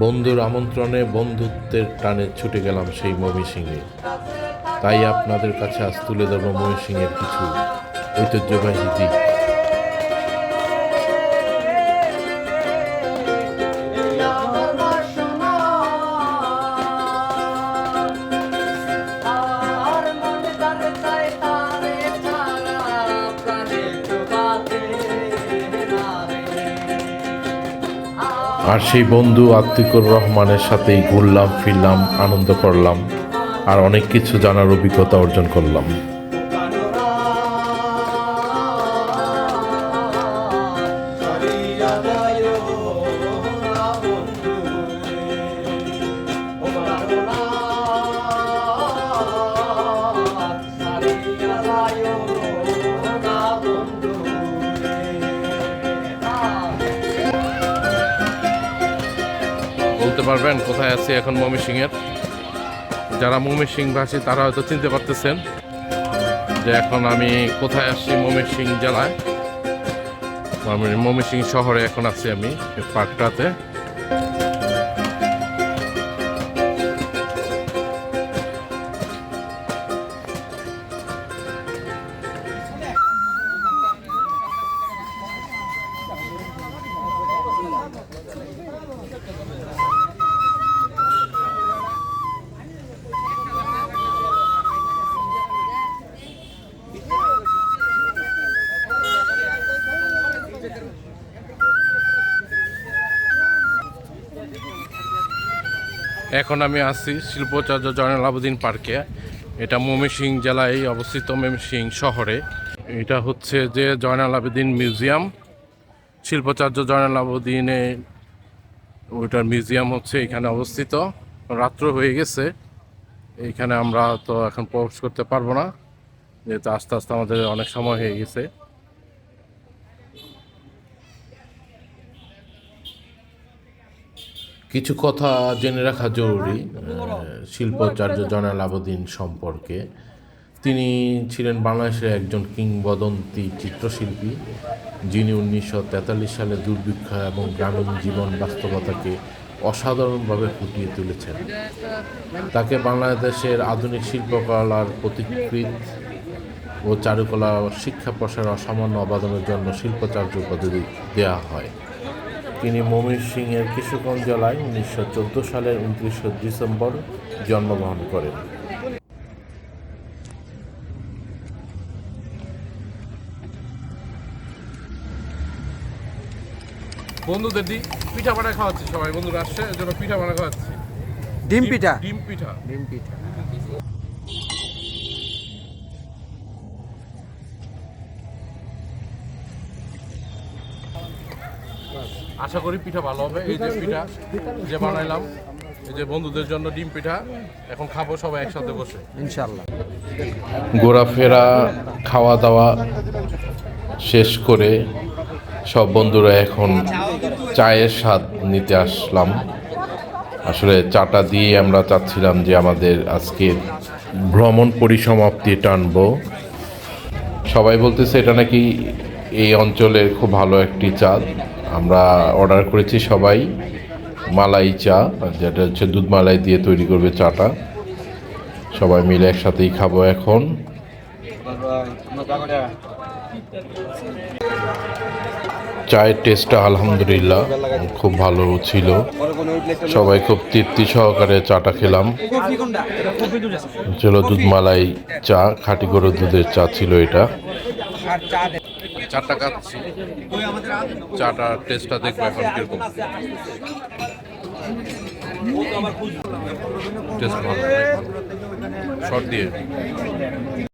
বন্ধুর আমন্ত্রণে বন্ধুত্বের টানে ছুটে গেলাম সেই ময়মনসিংহে। তাই আপনাদের কাছে আজ তুলে ধরব ময়মনসিংহের কিছু ঐতিহ্যবাহী দিক। আর সেই বন্ধু আতিকুর রহমানের সাথেই ঘুরলাম ফিরলাম, আনন্দ করলাম, আর অনেক কিছু জানার অভিজ্ঞতা অর্জন করলাম। বলতে পারবেন কোথায় আছি এখন ময়মনসিংহের? যারা ময়মনসিংহবাসী তারা হয়তো চিনতে পারতেছেন যে এখন আমি কোথায় আসছি। ময়মনসিংহ জেলায় ময়মনসিংহ শহরে এখন আছি আমি পার্কটাতে। এখন আমি আছি শিল্পাচার্য জয়নুল আবেদিন পার্কে। এটা ময়মনসিংহ জেলায় অবস্থিত, ময়মনসিংহ শহরে। এটা হচ্ছে যে জয়নুল আবেদিন মিউজিয়াম, শিল্পাচার্য জয়নুল আবেদিনে ওইটার মিউজিয়াম হচ্ছে এখানে অবস্থিত। রাত্র হয়ে গেছে, এইখানে আমরা তো এখন প্রবেশ করতে পারবো না, যেহেতু আস্তে আস্তে আমাদের অনেক সময় হয়ে গেছে। কিছু কথা জেনে রাখা জরুরি শিল্পাচার্য জয়নুল আবেদিন সম্পর্কে। তিনি ছিলেন বাংলাদেশের একজন কিংবদন্তি চিত্রশিল্পী, যিনি 1943 সালে দুর্ভিক্ষ এবং গ্রামীণ জীবন বাস্তবতাকে অসাধারণভাবে ফুটিয়ে তুলেছেন। তাকে বাংলাদেশের আধুনিক শিল্পকলার পথিকৃৎ ও চারুকলা শিক্ষা প্রসারে অসামান্য অবদানের জন্য শিল্পাচার্য উপাধি দেওয়া হয়। তিনি ময়মনসিংহের কিশোরগঞ্জ জেলায় 1914 সালের 29 ডিসেম্বর জন্মগ্রহণ করেন। বন্ধুদের পিঠা বানা খাওয়াচ্ছি, সবাই বন্ধুরা আসছে এর জন্য পিঠা বানা খাওয়াচ্ছি। ডিম পিঠা। ডিম পিঠা। আশা করি পিঠা ভালো হবে। এই যে পিঠা যে বানাইলাম, এই যে বন্ধুদের জন্য ডিম পিঠা, এখন খাবো সবাই একসাথে বসে ইনশাআল্লাহ। ঘোরাফেরা খাওয়া দাওয়া শেষ করে সব বন্ধুরা এখন চায়ের স্বাদ নিতে আসলাম। আসলে চাটা দিয়ে আমরা চাচ্ছিলাম যে আমাদের আজকের ভ্রমণ পরিসমাপ্তি টানবো। সবাই বলতেছে এটা নাকি এই অঞ্চলের খুব ভালো একটি চা। আমরা অর্ডার করেছি সবাই মালাই চা, যেটা হচ্ছে দুধ মালাই দিয়ে তৈরি করবে চাটা। সবাই মিলে একসাথেই খাবো এখন। চায়ের টেস্টটা আলহামদুলিল্লাহ খুব ভালো ছিল। সবাই খুব তৃপ্তি সহকারে চাটা খেলাম। চলো দুধ মালাই চা, খাঁটি গরুর দুধের চা ছিল এটা। চাটা খাচ্ছি, চাটার টেস্টটা দেখবো এখন কিরকম। টেস্ট ভালো, শর্ট দিয়ে।